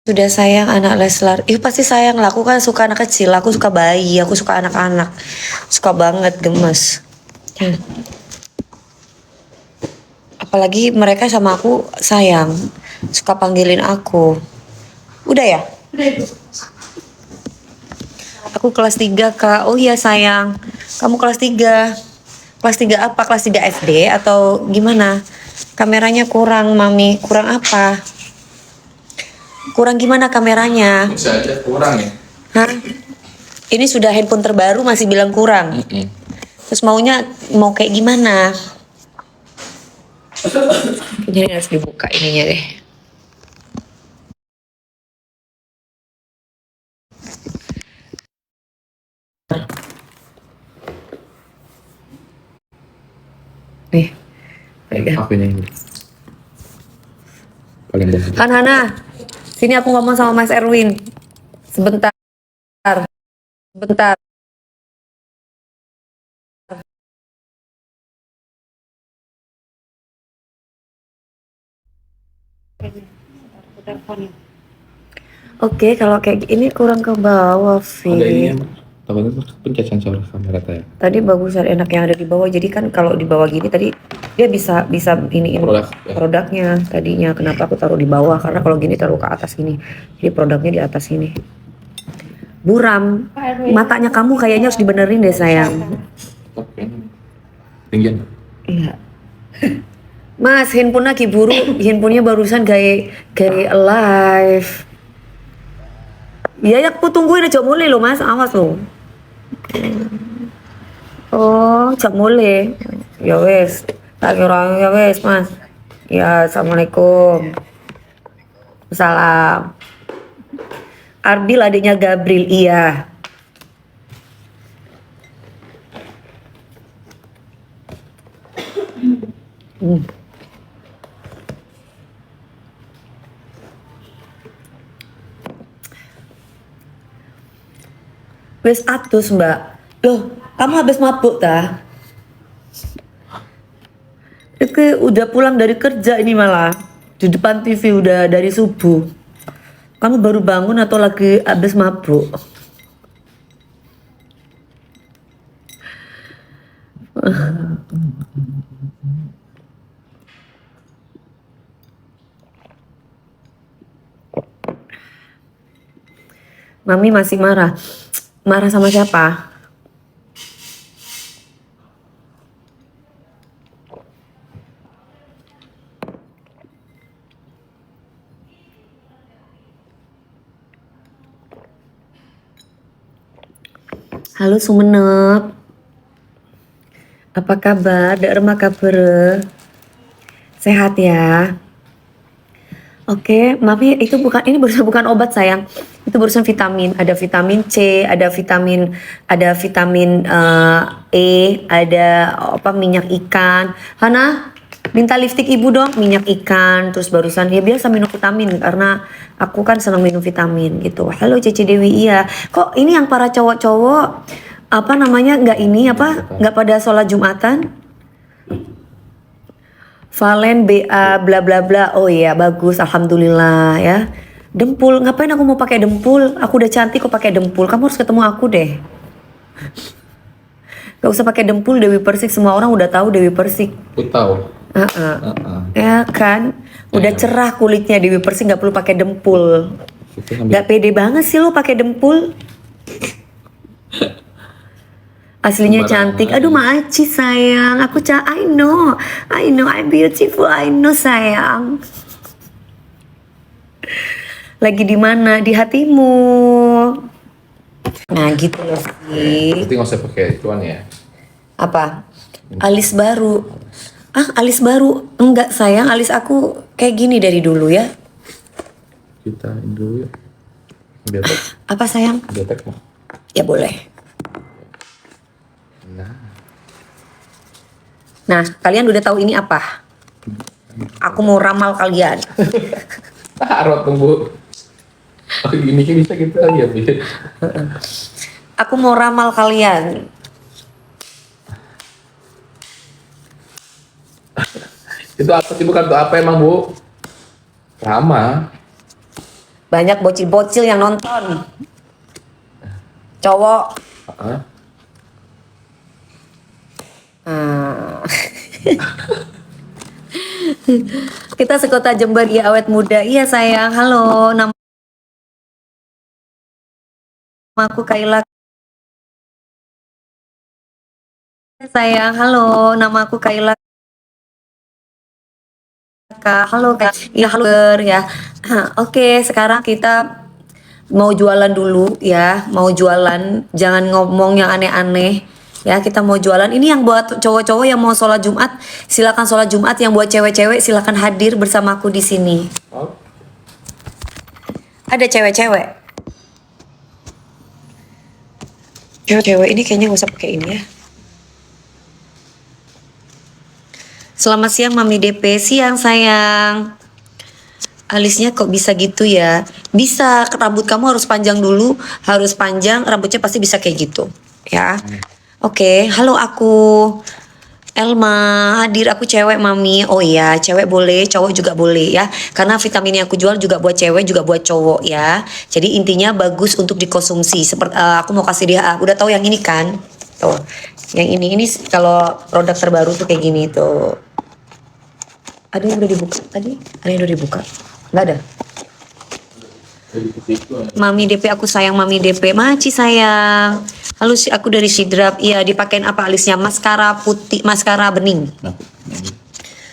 Sudah sayang anak Leslar. Ih pasti sayang lah. Aku kan suka anak kecil. Aku suka bayi. Aku suka anak-anak. Suka banget gemes. Hmm. Apalagi mereka sama aku sayang. Suka panggilin aku. Udah ya? Udah Ibu. Aku kelas 3 Kak. Oh iya sayang. Kamu kelas 3. Kelas 3 apa? Kelas 3 SD atau gimana? Kameranya kurang Mami. Kurang apa? Kurang gimana kameranya? Bisa aja kurang ya. Hah? Ini sudah handphone terbaru masih bilang kurang. Terus maunya mau kayak gimana? Jadi harus dibuka ininya deh. Nih. Akunya ini. Paling bagus. Han Hana, sini aku ngomong sama Mas Erwin. Sebentar. Sebentar. Oke, kalau kayak gini kurang ke bawah, Ada ini Vi. yang takutnya pencet sensor kamera tadi. Tadi bagusan enak yang ada di bawah. Jadi kan kalau di bawah gini tadi dia bisa iniin Produk, ya. produknya tadinya. Kenapa aku taruh di bawah? Karena kalau gini taruh ke atas gini. Jadi produknya di atas ini. Buram, matanya kamu kayaknya harus dibenerin deh sayang. Oke. Tinggian. Iya. Mas, handphone lagi buru. Handphonenya barusan kayak alive. Iya, ya aku tungguin aja mulai lo mas, awas lo. Oh, cak mulai. Ya wes, tak kira ya wes mas. Ya, assalamualaikum. Salam. Arbil adiknya Gabriel, iya. Wes atus mbak. Loh, kamu habis mabuk ta? Itu udah pulang dari kerja ini malah. Di depan TV udah dari subuh. Kamu baru bangun atau lagi habis mabuk? Mami masih marah. Marah sama siapa? Halo Sumenep. Apa kabar? Dek remah kabar? Sehat ya? Oke, Mami itu bukan ini barusan bukan obat sayang. Itu barusan vitamin. Ada vitamin C, ada vitamin E, ada apa minyak ikan. Hana, minta lipstik ibu dong, minyak ikan. Terus barusan ya biasa minum vitamin karena aku kan senang minum vitamin gitu. Halo Cici Dewi, iya. Kok ini yang para cowok-cowok apa namanya nggak ini apa nggak pada sholat Jumatan? Valen BA bla bla bla. Oh iya bagus, alhamdulillah ya. Dempul, ngapain aku mau pakai dempul? Aku udah cantik kok pakai dempul. Kamu harus ketemu aku deh. Gak usah pakai dempul Dewi Persik, semua orang udah tahu Dewi Persik. Aku tahu. Ya kan, udah cerah kulitnya Dewi Persik, nggak perlu pakai dempul. Gak pede banget sih lo pakai dempul. Aslinya cantik. Aduh Maaci sayang, aku I know I'm beautiful, I know sayang. Lagi di mana? Di hatimu. Nah gitu loh sih. Berarti nggak usah pakai cuan ya. Apa? Alis baru. Alis baru? Enggak sayang, alis aku kayak gini dari dulu ya. Kita ini dulu yuk. Biotek. Apa sayang? Biotek mah. Ya boleh. Nah, kalian udah tahu ini apa? Aku mau ramal kalian. Taruh tunggu. Oh gini kan bisa gitu aja. Aku mau ramal kalian. Itu apa sih, bukan tuh apa emang Bu? Rama. Banyak bocil-bocil yang nonton. Cowok. Hah? Ah. Kita sekota Jember, iya awet muda. Iya sayang, halo. Nama aku Kaila. Sayang, halo. Nama aku Kaila. Kak, halo Kak. Iya, halo ya. Oke, sekarang kita mau jualan dulu ya. Mau jualan, jangan ngomong yang aneh-aneh. Ya, kita mau jualan. Ini yang buat cowok-cowok yang mau sholat Jumat, silakan sholat Jumat. Yang buat cewek-cewek, silakan hadir bersamaku di sini. Oh, Ada cewek-cewek. Cewek-cewek ini kayaknya gak usah pakai ini ya. Selamat siang Mami DP. Siang sayang. Alisnya kok bisa gitu ya? Bisa, rambut kamu harus panjang dulu. Harus panjang, rambutnya pasti bisa kayak gitu. Ya. Oke, halo aku Elma, hadir aku cewek Mami. Oh iya, cewek boleh, cowok juga boleh ya. Karena vitamin yang aku jual juga buat cewek, juga buat cowok ya. Jadi intinya bagus untuk dikonsumsi. Seperti aku mau kasih dia, udah tahu yang ini kan? Tuh. Yang ini kalau produk terbaru tuh kayak gini tuh. Ada yang udah dibuka tadi? Ada yang udah dibuka? Nggak ada. dari itu ada. Mami DP aku sayang Mami DP. Maci sayang. Halo aku dari Sidrap. Iya, dipakein apa alisnya? Maskara putih, maskara bening. Nah, ini.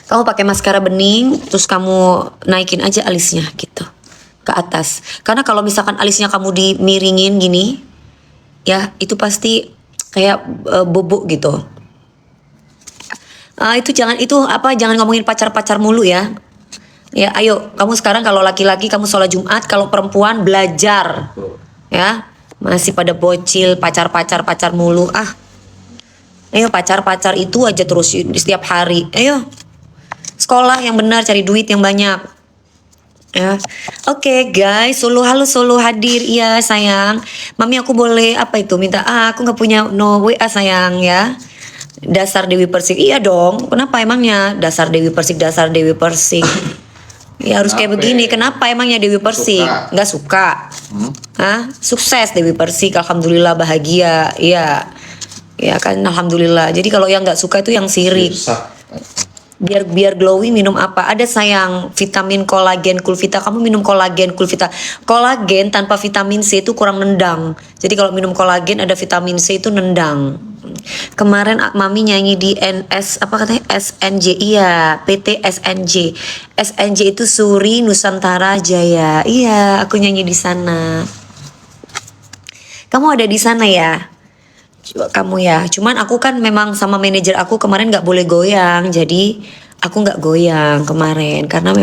Kamu pakai maskara bening, terus kamu naikin aja alisnya gitu ke atas. Karena kalau misalkan alisnya kamu dimiringin gini, ya itu pasti kayak bubuk gitu. Itu jangan jangan ngomongin pacar-pacar mulu ya. Ya, ayo kamu sekarang kalau laki-laki kamu sholat Jumat, kalau perempuan belajar. Tuh. Ya, masih pada bocil, pacar mulu. Ayo pacar itu aja terus di setiap hari. Ayo. Sekolah yang benar, cari duit yang banyak. Ya. Oke, guys, halo Solo hadir. Iya, sayang. Mami aku boleh apa itu? Minta aku nggak punya no WA sayang ya. Dasar Dewi Persik. Iya dong. Kenapa emangnya? Dasar Dewi Persik. Ya harus kayak Kenapa? begini. Kenapa emangnya Dewi Persik? Suka. Nggak suka. Hah? Sukses Dewi Persik. Alhamdulillah bahagia. Iya. Ya kan alhamdulillah. Jadi kalau yang nggak suka itu yang sirik. Rusak. Biar glowing minum apa? Ada sayang vitamin kolagen Kulvita. Kamu minum kolagen Kulvita. Kolagen tanpa vitamin C itu kurang nendang. Jadi kalau minum kolagen ada vitamin C itu nendang. Kemarin Mami nyanyi di NS apa katanya SNJ, iya PT SNJ. SNJ itu Suri Nusantara Jaya. Iya, aku nyanyi di sana. Kamu ada di sana ya? Kamu ya, cuman aku kan memang sama manajer aku kemarin nggak boleh goyang, jadi aku nggak goyang kemarin karena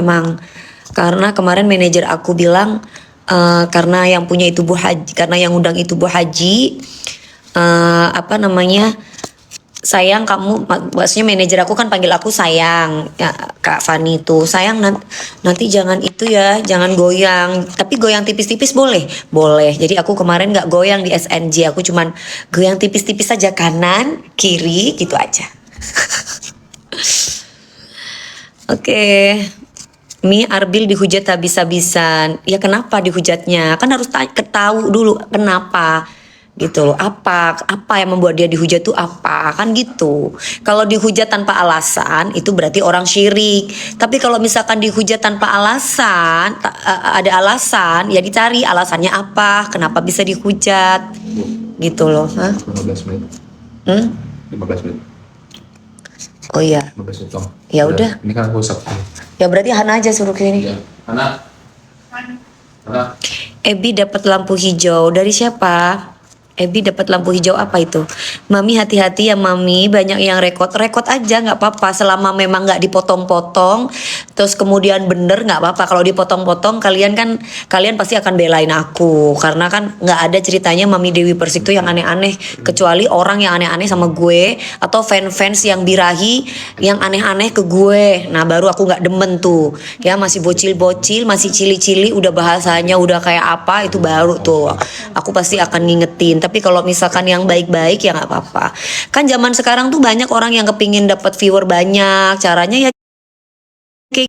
kemarin manajer aku bilang karena yang punya itu Bu Haji, karena yang undang itu Bu Haji, apa namanya, sayang kamu, maksudnya manajer aku kan panggil aku sayang ya, Kak Fani tuh sayang nanti jangan itu ya, jangan goyang, tapi goyang tipis-tipis boleh. Jadi aku kemarin nggak goyang di SNJ, aku cuman goyang tipis-tipis saja kanan kiri gitu aja. Oke. Mi Arbil dihujat habis-habisan. Ya kenapa dihujatnya? Kan harus ketahui dulu kenapa gitu loh. Apa yang membuat dia dihujat tuh apa? Kan gitu. Kalau dihujat tanpa alasan itu berarti orang syirik. Tapi kalau misalkan dihujat tanpa alasan, ada alasan, ya dicari alasannya apa? Kenapa bisa dihujat? Gitu loh. Hah? 15 menit. 15 menit. Oh iya. 15 menit dong. Ya udah. Ini kan aku usap. Ya berarti Hana aja suruh ke sini. Ya. Anak. Ebi dapat lampu hijau dari siapa? Ebi dapat lampu hijau apa itu? Mami hati-hati ya Mami, banyak yang rekod aja nggak apa-apa selama memang nggak dipotong-potong, terus kemudian bener nggak apa-apa. Kalau dipotong-potong kalian pasti akan belain aku karena kan nggak ada ceritanya Mami Dewi Persik tuh yang aneh-aneh, kecuali orang yang aneh-aneh sama gue atau fans yang birahi yang aneh-aneh ke gue. Nah baru aku nggak demen tuh ya, masih bocil-bocil, masih cili-cili, udah bahasanya udah kayak apa, itu baru tuh aku pasti akan ngingetin. Tapi kalau misalkan yang baik-baik ya nggak apa-apa. Kan zaman sekarang tuh banyak orang yang kepingin dapat viewer banyak. Caranya ya kayak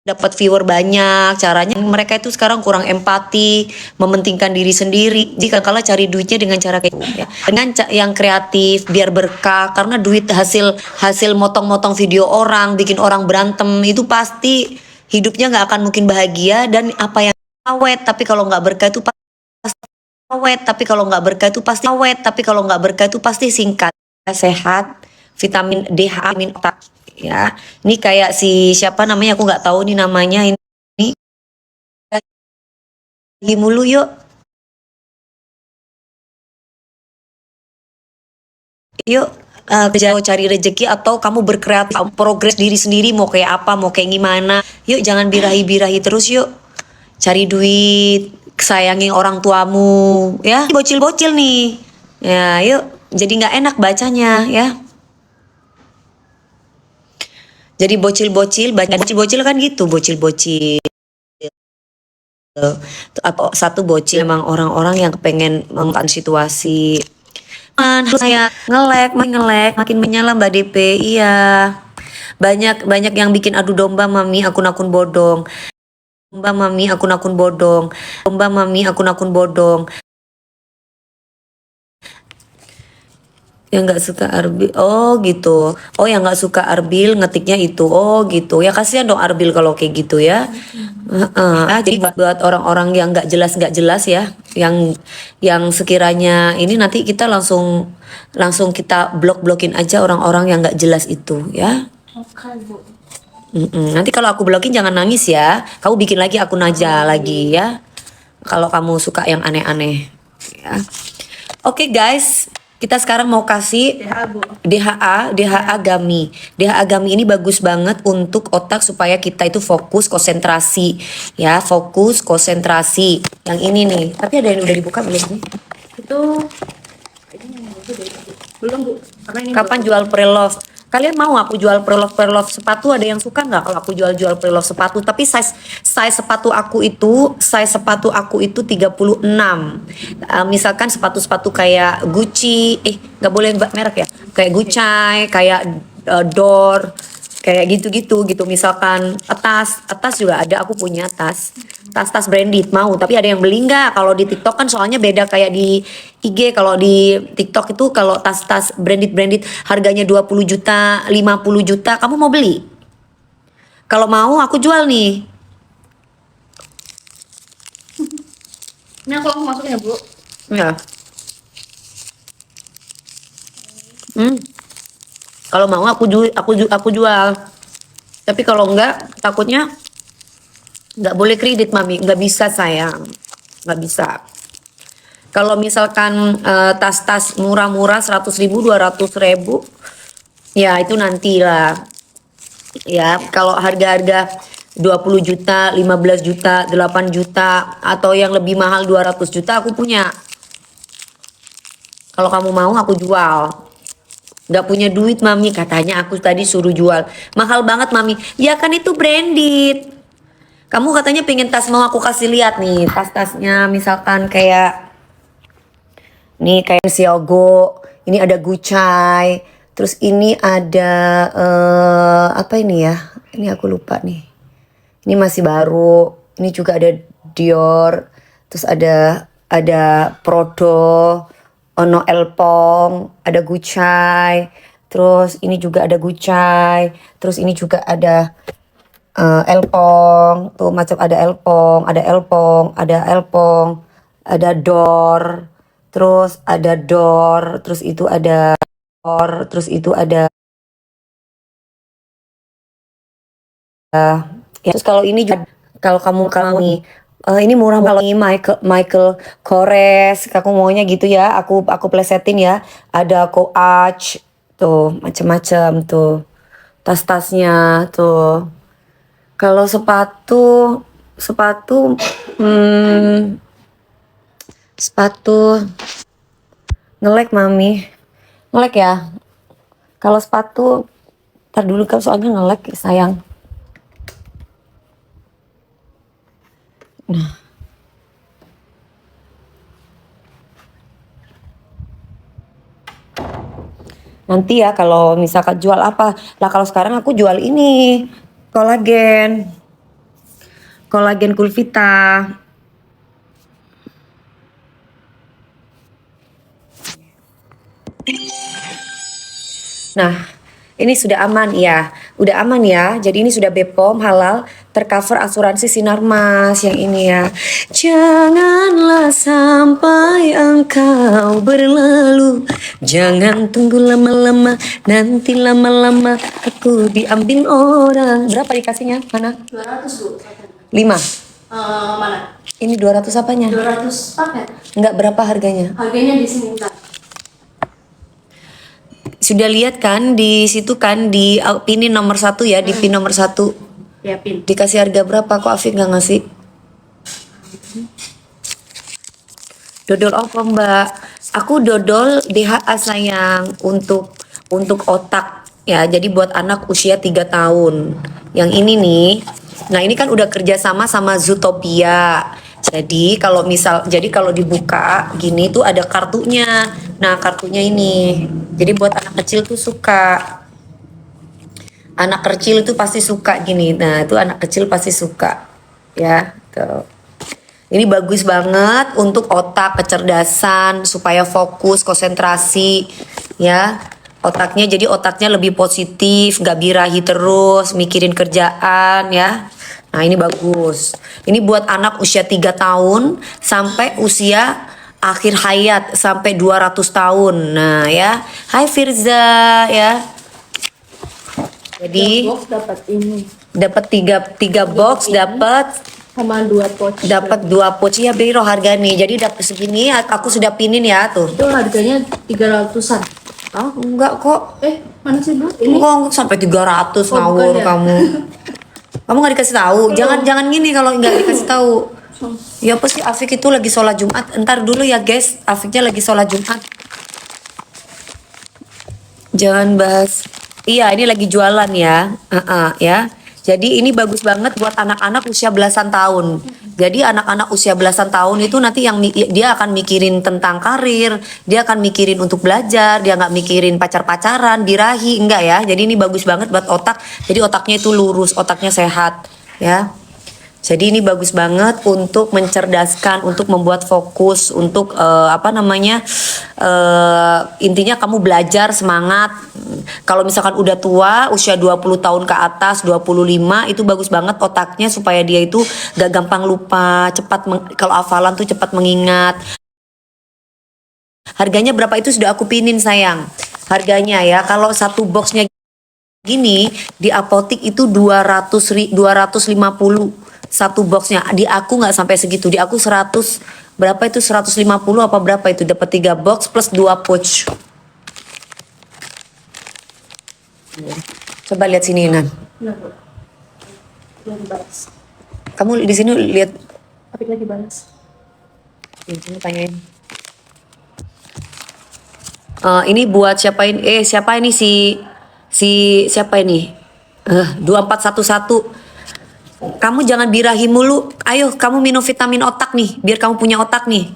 dapat viewer banyak. Caranya mereka itu sekarang kurang empati, mementingkan diri sendiri. Jika kala cari duitnya dengan cara kayak gitu ya, dengan yang kreatif biar berkah, karena duit hasil hasil motong-motong video orang, bikin orang berantem itu pasti hidupnya nggak akan mungkin bahagia. Dan apa yang awet tapi kalau nggak berkah itu pasti awet, tapi kalau nggak berkah itu pasti awet, tapi kalau nggak berkah itu pasti singkat. Sehat, vitamin D, vitamin otak ya. Ini kayak si siapa namanya aku nggak tahu nih namanya ini lagi mulu yuk. Yuk kerja cari rezeki atau kamu berkreatif progres diri sendiri mau kayak apa mau kayak gimana. Yuk jangan birahi-birahi terus yuk. Cari duit, sayangi orang tuamu ya. Bocil-bocil nih. Ya, yuk. Jadi nggak enak bacanya ya. Jadi bocil-bocil, bocil-bocil kan gitu, bocil-bocil. Atau satu bocil emang orang-orang yang pengen memanfaatkan situasi. Saya ngelek, makin menyala Mbak DP, iya. Banyak banyak yang bikin adu domba mami akun-akun bodong. Domba mami akun-akun bodong. Domba mami akun-akun bodong. Yang nggak suka Arbil, oh gitu. Oh yang nggak suka Arbil ngetiknya itu, oh gitu. Ya kasihan dong Arbil kalau kayak gitu ya. Jadi buat orang-orang yang nggak jelas ya, yang sekiranya ini nanti kita langsung kita blokin aja orang-orang yang nggak jelas itu ya. Oke, Bu. Nanti kalau aku blokin jangan nangis ya. Kamu bikin lagi akun aja lagi ya. Kalau kamu suka yang aneh-aneh ya. Oke guys, kita sekarang mau kasih DHA, Bu. DHA Gummy. DHA Gummy ini bagus banget untuk otak supaya kita itu fokus konsentrasi ya, fokus konsentrasi. Yang ini nih, tapi ada yang udah dibuka belum sih? Itu ini belum, Bu. Karena ini Kapan jual pre-love? Kalian mau aku jual pre-love sepatu? Ada yang suka nggak kalau aku jual pre-love sepatu? Tapi size sepatu aku itu 36. Misalkan sepatu-sepatu kayak Gucci, nggak boleh merek ya. Kayak Gucci, kayak Door, kayak gitu-gitu gitu. Misalkan tas juga ada, aku punya tas branded mau, tapi ada yang beli nggak? Kalau di TikTok kan soalnya beda kayak di IG. Kalau di TikTok itu kalau tas branded harganya 20 juta, 50 juta, kamu mau beli? Kalau mau aku jual nih. ini aku langsung masukin ya, Bu. Ya. Kalau mau aku jual. Tapi kalau enggak takutnya nggak boleh kredit mami, nggak bisa sayang, nggak bisa. Kalau misalkan tas-tas murah-murah 100.000, 200.000, ya itu nantilah. Ya kalau harga-harga 20 juta, 15 juta, 8 juta, atau yang lebih mahal 200 juta aku punya. Kalau kamu mau aku jual. Nggak punya duit mami, katanya aku tadi suruh jual. Mahal banget mami. Ya kan itu branded. Kamu katanya pengen tas, mau aku kasih lihat nih tas-tasnya, misalkan kayak nih kayak Xiaogo, ini ada Gucci, terus ini ada apa ini ya? Ini aku lupa nih. Ini masih baru. Ini juga ada Dior, terus ada Prodo, Ono Elpong, ada Gucci, terus ini juga ada Gucci, terus ini juga ada Elpong, tuh macam ada Elpong, ada Dor, terus itu ada Dor, terus itu ada ya. Terus kalau ini juga, kalau kamu nih ini murah kalau ini Michael Kors, aku maunya gitu ya, aku plesetin ya. Ada Coach, tuh macam-macam tuh tas-tasnya tuh. Kalau sepatu ngelek mami, ngelek ya. Kalau sepatu, ntar dulu kan soalnya ngelek sayang. Nah, nanti ya kalau misalkan jual apa lah, kalau sekarang aku jual ini kolagen. Kolagen Kulvita. Nah, ini sudah aman ya. Udah aman ya. Jadi ini sudah BPOM halal, tercover asuransi Sinarmas yang ini ya. Janganlah sampai engkau berlalu. Jangan tunggu lama-lama, nanti lama-lama aku diambil orang. Berapa dikasihnya? Mana? 200 Bu. 5. Mana? Ini 200 apanya? 200 paket. Enggak, berapa harganya? Harganya di sini Kak. Sudah lihat kan di situ kan di pinin nomor 1 ya, di pin nomor 1. Ya pin. Dikasih harga berapa? Kok Afif nggak ngasih? Dodol apa Mbak? Aku dodol DHA sayang untuk otak ya. Jadi buat anak usia 3 tahun. Yang ini nih. Nah ini kan udah kerja sama Zootopia. Jadi kalau dibuka gini tuh ada kartunya. Nah kartunya ini. Jadi buat anak kecil tuh suka. Anak kecil itu pasti suka gini. Nah itu anak kecil pasti suka. Ya tuh. Ini bagus banget untuk otak, kecerdasan, supaya fokus, konsentrasi, ya. Jadi otaknya lebih positif, gak birahi terus, mikirin kerjaan, ya. Nah ini bagus. Ini buat anak usia 3 tahun sampai usia akhir hayat, sampai 200 tahun. Nah ya, hai Firza, ya. Jadi Box dapat ini. dapat tiga box, dapat Sama 2 pouch. dapat 2 pouch ya biro harga nih. Jadi dapat segini aku sudah pinin ya tuh. Itu harganya 300-an. Oh, enggak kok. Mana sih Bu? Ini Enggak sampai 300 Oh, ngawur bukan ya? kamu. Kamu nggak dikasih tahu. Jangan gini kalau nggak dikasih tahu. Ya apa sih Afik itu lagi sholat Jumat. Entar dulu ya guys, Afiknya lagi sholat Jumat. Jangan bahas. Iya, ini lagi jualan ya. Ya. Jadi ini bagus banget buat anak-anak usia belasan tahun. Jadi anak-anak usia belasan tahun itu nanti dia akan mikirin tentang karir, dia akan mikirin untuk belajar, dia nggak mikirin pacar-pacaran, birahi, enggak ya. Jadi ini bagus banget buat otak. Jadi otaknya itu lurus, otaknya sehat, ya. Jadi ini bagus banget untuk mencerdaskan, untuk membuat fokus, untuk intinya kamu belajar semangat. Kalau misalkan udah tua, usia 20 tahun ke atas, 25 itu bagus banget otaknya supaya dia itu gak gampang lupa, kalau hafalan tuh cepat mengingat. Harganya berapa itu sudah aku pinin sayang. Harganya ya, kalau satu boxnya gini di apotik itu 250 satu boxnya. Di aku nggak sampai segitu, di aku 100 berapa itu 150 apa berapa itu, dapat 3 box plus 2 pouch. Coba lihat sini Nan. Nah, Bu. Belum balas. Kamu di sini lihat. Tapi lagi balas. Ini tanyain. Ini buat siapa ini? Siapa ini siapa ini? 2411. Kamu jangan birahi mulu. Ayo kamu minum vitamin otak nih, biar kamu punya otak nih.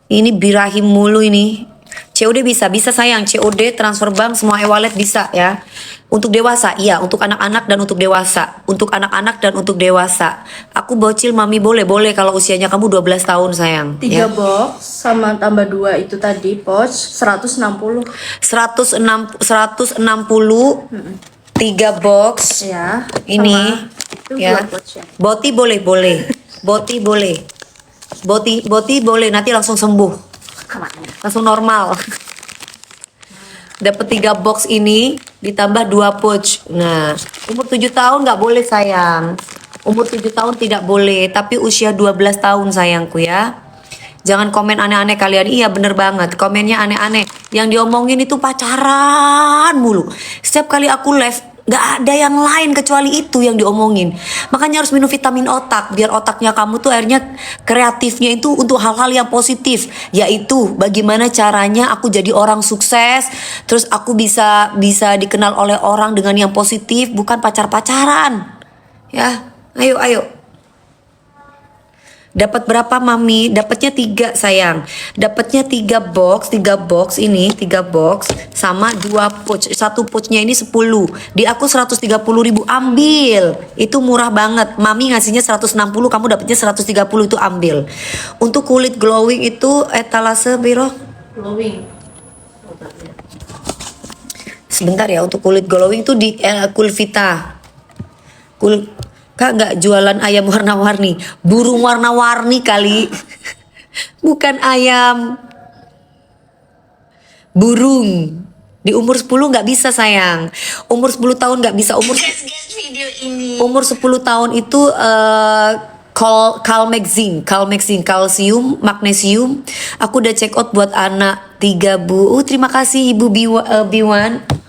Ini birahi mulu ini. COD bisa sayang. COD, transfer bank, semua e-wallet bisa ya. Untuk dewasa, iya. Untuk anak-anak dan untuk dewasa. Untuk anak-anak dan untuk dewasa. Aku bocil mami boleh kalau usianya kamu 12 tahun sayang. 3 ya. box sama tambah 2 itu tadi pouch 160. 160 3 box. Ya. Ini sama itu ya. 2 pouch ya. Boti boleh. Boti boleh, nanti langsung sembuh. Langsung normal. Dapat 3 box ini ditambah 2 pouch. Nah, umur 7 tahun nggak boleh sayang. Umur 7 tahun tidak boleh, tapi usia 12 tahun sayangku ya. Jangan komen aneh-aneh kalian. Iya bener banget, komennya aneh-aneh. Yang diomongin itu pacaran mulu. Setiap kali aku live, gak ada yang lain kecuali itu yang diomongin. Makanya harus minum vitamin otak, biar otaknya kamu tuh akhirnya kreatifnya itu untuk hal-hal yang positif. Yaitu bagaimana caranya aku jadi orang sukses, terus aku bisa dikenal oleh orang dengan yang positif, bukan pacar-pacaran. Ya, ayo. Dapat berapa mami? Dapatnya 3 sayang. Dapatnya 3 box ini, 3 box sama 2 pouch. Satu pouchnya ini 10. Di aku 130.000, ambil. Itu murah banget. Mami ngasihnya 160, kamu dapatnya 130, itu ambil. Untuk kulit glowing itu etalase biro. Glowing. Sebentar ya, untuk kulit glowing tuh di Kulvita. Kak nggak jualan ayam warna-warni, burung warna-warni kali. Bukan ayam, burung. Di umur 10 nggak bisa sayang. Umur 10 tahun nggak bisa. Umur 10 tahun itu Calmexin, kalsium, magnesium. Aku udah check out buat anak 3 bu. Terima kasih Ibu Biwan.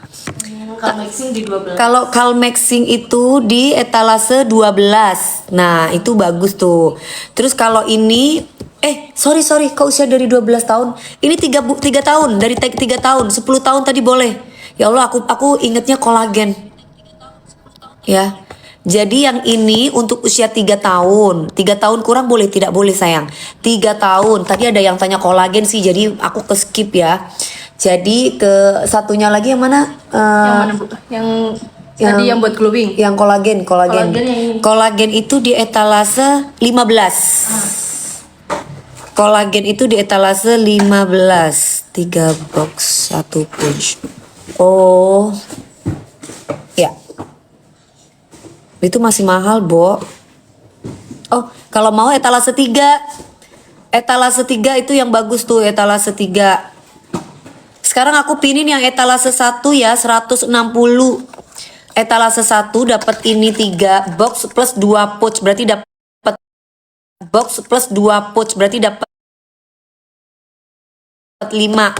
Calmexin di 12. Kalau Calmexin itu di etalase 12. Nah, itu bagus tuh. Terus kalau ini sorry, kok usia dari 12 tahun? Ini 3 tahun, dari 3 tahun, 10 tahun tadi boleh. Ya Allah, aku ingetnya kolagen. Ya. Jadi yang ini untuk usia 3 tahun. 3 tahun kurang boleh, tidak boleh sayang. 3 tahun. Tadi ada yang tanya kolagen sih, jadi aku ke skip ya. Jadi ke satunya lagi yang mana? Yang mana Bu? Yang tadi yang buat glowing. Yang kolagen. Kolagen yang ini. Kolagen itu di etalase 15. Kolagen itu di etalase 15. 3 box, 1 pouch. Oh. Ya. Itu masih mahal, Bo. Oh, kalau mau etalase 3. Etalase 3 itu yang bagus tuh, etalase 3. Sekarang aku pinin yang etalase 1 ya, 160. Etalase 1 dapat ini 3 box plus 2 pouch, berarti dapat box plus 2 pouch, berarti dapat 5.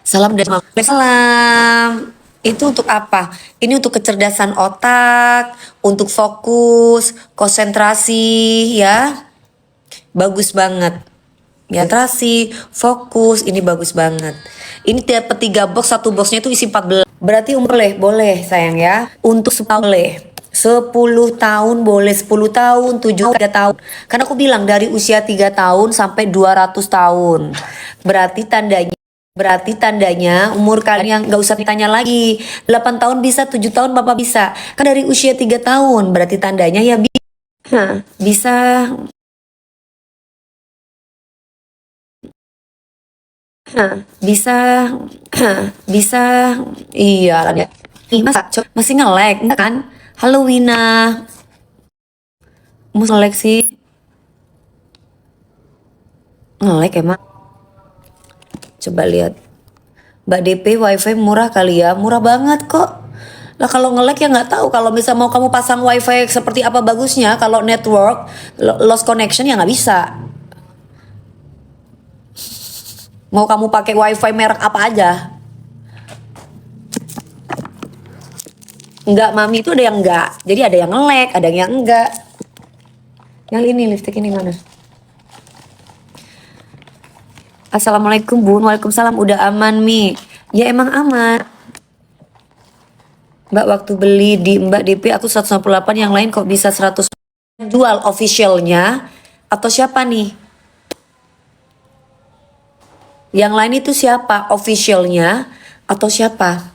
Salam dari Mama. Salam. Itu untuk apa? Ini untuk kecerdasan otak, untuk fokus, konsentrasi ya. Bagus banget. Konsentrasi, fokus, ini bagus banget. Ini dapat 3 box, 1 boxnya itu isi 14. Berarti umur boleh sayang ya. Untuk 10 boleh. 10 tahun boleh, 10 tahun, 7 3 tahun. Karena aku bilang dari usia 3 tahun sampai 200 tahun. Berarti tandanya umur kalian nggak usah ditanya lagi. 8 tahun bisa, 7 tahun Bapak bisa. Kan dari usia 3 tahun, berarti tandanya ya bisa. Bisa. Iya ya. Masa masih nge-lag enggak kan? Halo Wina. Mau nge-lag sih? Nge-lag emang? Coba lihat. Mbak DP wifi murah kali ya? Murah banget kok. Lah kalau nge-lag ya nggak tahu. Kalau misal mau kamu pasang wifi seperti apa bagusnya. Kalau network lost connection ya nggak bisa. Mau kamu pakai wifi merek apa aja? Enggak, Mami, itu ada yang enggak. Jadi ada yang nge-lag, ada yang enggak. Yang ini lipstick ini mana? Assalamualaikum Bun. Waalaikumsalam. Udah aman Mi? Ya emang aman. Mbak waktu beli di Mbak DP aku 198, yang lain kok bisa 100. Jual officialnya atau siapa nih? Yang lain itu siapa? Officialnya atau siapa?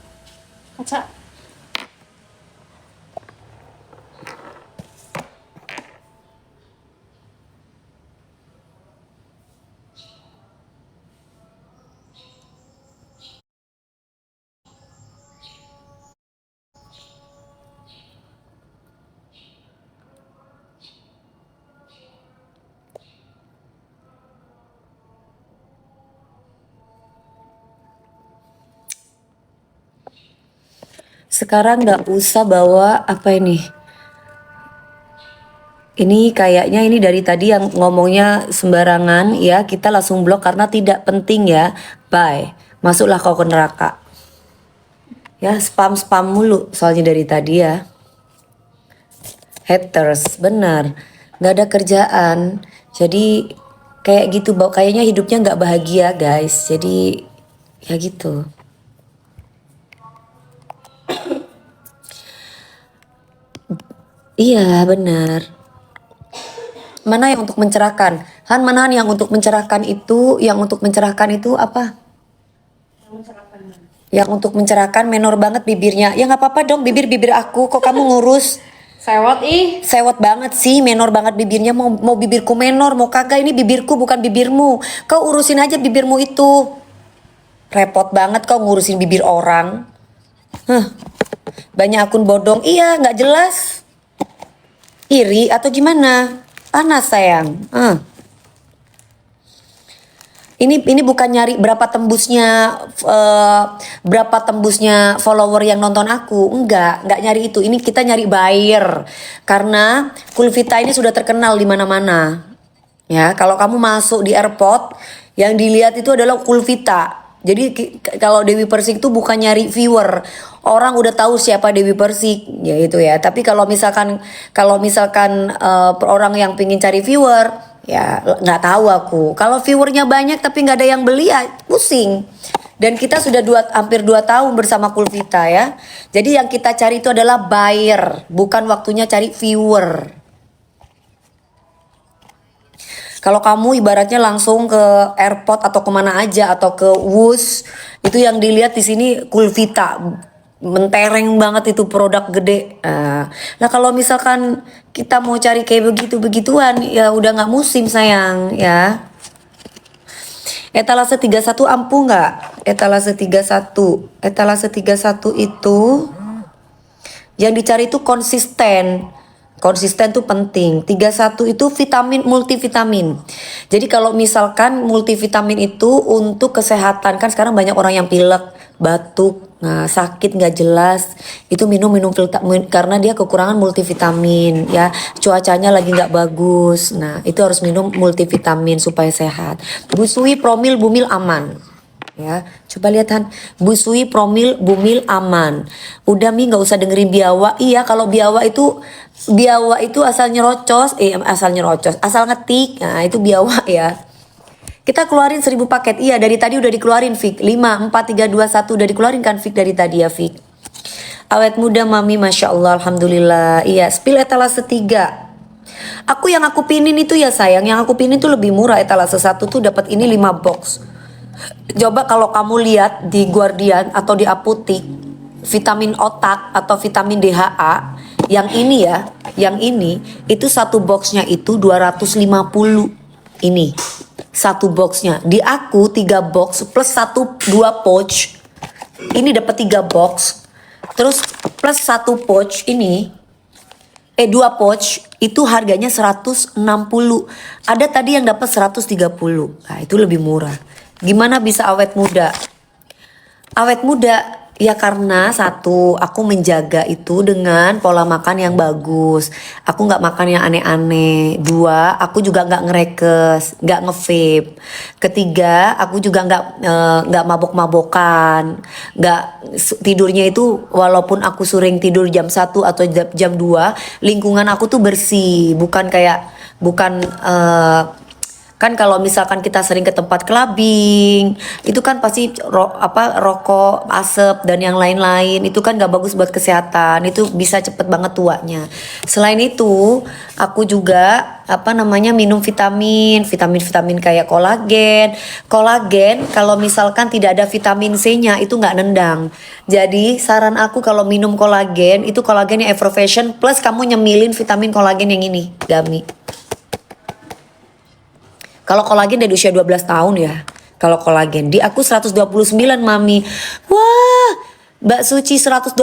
Kaca. Sekarang nggak usah bawa apa ini. Ini kayaknya ini dari tadi yang ngomongnya sembarangan ya. Kita langsung blok karena tidak penting ya. Bye. Masuklah kau ke neraka. Ya spam mulu soalnya dari tadi ya. Haters, benar. Nggak ada kerjaan. Jadi kayak gitu, kayaknya hidupnya nggak bahagia guys. Jadi ya gitu. Iya benar. Mana yang untuk mencerahkan? Han, mana yang untuk mencerahkan itu? Yang untuk mencerahkan itu apa? Yang untuk mencerahkan menor banget bibirnya. Ya nggak apa-apa dong bibir aku. Kok kamu ngurus? Sewot ih. Sewot banget sih, menor banget bibirnya. Mau bibirku menor, mau kagak ini bibirku bukan bibirmu. Kau urusin aja bibirmu itu. Repot banget kau ngurusin bibir orang. Banyak akun bodong. Iya, nggak jelas. Iri atau gimana? Panas sayang. Ini bukan nyari berapa tembusnya follower yang nonton aku. Enggak nyari itu. Ini kita nyari buyer. Karena Kulvita ini sudah terkenal di mana-mana. Ya, kalau kamu masuk di airport, yang dilihat itu adalah Kulvita. Jadi kalau Dewi Persik itu bukan nyari viewer, orang udah tahu siapa Dewi Persik, ya itu ya. Tapi kalau misalkan orang yang pingin cari viewer, ya nggak tahu aku. Kalau viewernya banyak tapi nggak ada yang beli, ya pusing. Dan kita sudah hampir 2 tahun bersama Kulvita ya. Jadi yang kita cari itu adalah buyer, bukan waktunya cari viewer. Kalau kamu ibaratnya langsung ke airport atau kemana aja atau ke Wus, itu yang dilihat di sini Kulvita, mentereng banget itu produk gede. Nah kalau misalkan kita mau cari kayak begituan, ya udah nggak musim sayang ya. Etalase 31 ampuh nggak? Etalase 31 itu yang dicari itu konsisten. Konsisten tuh penting. 31 itu vitamin multivitamin. Jadi kalau misalkan multivitamin itu untuk kesehatan, kan sekarang banyak orang yang pilek, batuk, sakit nggak jelas, itu minum vitamin karena dia kekurangan multivitamin ya. Cuacanya lagi nggak bagus. Nah, itu harus minum multivitamin supaya sehat. Busui, promil, bumil aman. Ya, coba lihat Han, busui, promil, bumil aman. Udah Mi nggak usah dengerin biawa. Iya, kalau biawa itu asal nyerocos, asal ngetik. Nah, itu biawa ya. Kita keluarin 1000 paket. Iya, dari tadi udah dikeluarin Fik. 5, 4, 3, 2, 1 udah dikeluarin kan Fik dari tadi ya Fik. Awet muda Mami, Masya Allah, Alhamdulillah. Iya, spill etalase 3. Yang aku pinin itu ya sayang, yang aku pinin tuh lebih murah. Etalase 1 tuh dapat ini 5 box. Coba kalau kamu lihat di Guardian atau di apotik, vitamin otak atau vitamin DHA yang ini ya, yang ini itu satu boxnya itu 250. Ini satu boxnya. Di aku 3 box plus 2 pouch. Ini dapat 3 box. Terus plus 1 pouch ini 2 pouch itu harganya 160. Ada tadi yang dapat 130. Nah, itu lebih murah. Gimana bisa awet muda? Awet muda ya karena satu, aku menjaga itu dengan pola makan yang bagus. Aku nggak makan yang aneh-aneh. 2, aku juga nggak ngerekes, nggak nge-vape. Ketiga, aku juga nggak mabok-mabokan. Tidurnya itu walaupun aku sering tidur jam 1 atau jam 2, lingkungan aku tuh bersih, bukan kan kalau misalkan kita sering ke tempat clubbing, itu kan pasti rokok, asap dan yang lain-lain, itu kan gak bagus buat kesehatan, itu bisa cepet banget tuanya. Selain itu, aku juga minum vitamin kayak kolagen. Kolagen kalau misalkan tidak ada vitamin C-nya itu nggak nendang. Jadi saran aku kalau minum kolagen itu kolagen yang Effervescent plus kamu nyemilin vitamin kolagen yang ini, Gami. Kalau kolagen dari usia 12 tahun ya. Kalau kolagen di aku 129 Mami. Wah, Mbak Suci 129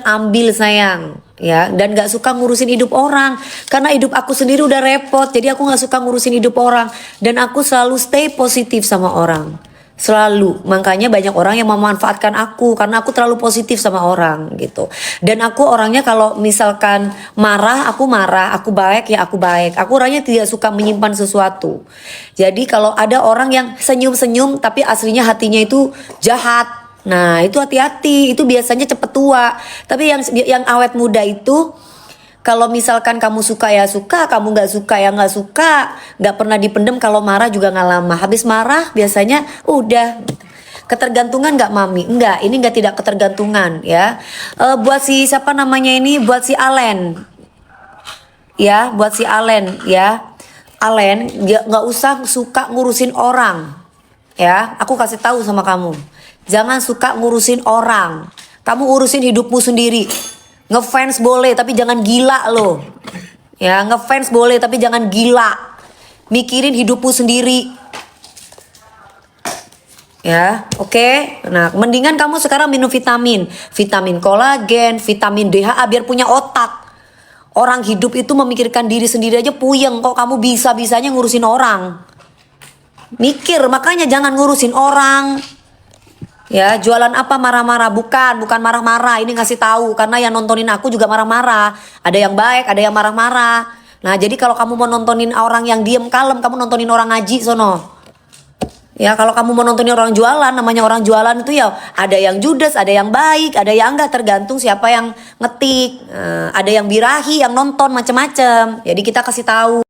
ambil sayang. Ya, dan gak suka ngurusin hidup orang. Karena hidup aku sendiri udah repot. Jadi aku gak suka ngurusin hidup orang. Dan aku selalu stay positif sama orang. Selalu, makanya banyak orang yang memanfaatkan aku karena aku terlalu positif sama orang gitu. Dan aku orangnya kalau misalkan marah, aku baik ya aku baik. Aku orangnya tidak suka menyimpan sesuatu. Jadi kalau ada orang yang senyum-senyum tapi aslinya hatinya itu jahat, nah itu hati-hati, itu biasanya cepet tua. Tapi yang awet muda itu, kalau misalkan kamu suka ya suka, kamu nggak suka ya nggak suka, nggak pernah dipendem. Kalau marah juga nggak lama. Habis marah biasanya udah. Ketergantungan nggak Mami? Enggak, ini nggak tidak ketergantungan ya. Buat si siapa namanya ini, buat si Allen. ya buat si Alen ya. Alen nggak usah suka ngurusin orang. Ya, aku kasih tahu sama kamu. Jangan suka ngurusin orang. Kamu urusin hidupmu sendiri. Ngefans boleh tapi jangan gila loh. Ya, ngefans boleh tapi jangan gila. Mikirin hidupmu sendiri. Ya, oke. Nah, mendingan kamu sekarang minum vitamin. Vitamin kolagen, vitamin DHA biar punya otak. Orang hidup itu memikirkan diri sendiri aja puyeng. Kok kamu bisa-bisanya ngurusin orang? Mikir, makanya jangan ngurusin orang. Ya, jualan apa marah-marah? Bukan marah-marah. Ini ngasih tahu karena yang nontonin aku juga marah-marah. Ada yang baik, ada yang marah-marah. Nah, jadi kalau kamu mau nontonin orang yang diem kalem, kamu nontonin orang ngaji sono. Ya, kalau kamu mau nontonin orang jualan, namanya orang jualan itu ya ada yang judes, ada yang baik, ada yang enggak, tergantung siapa yang ngetik. Ada yang birahi, yang nonton macem-macem. Jadi kita kasih tahu.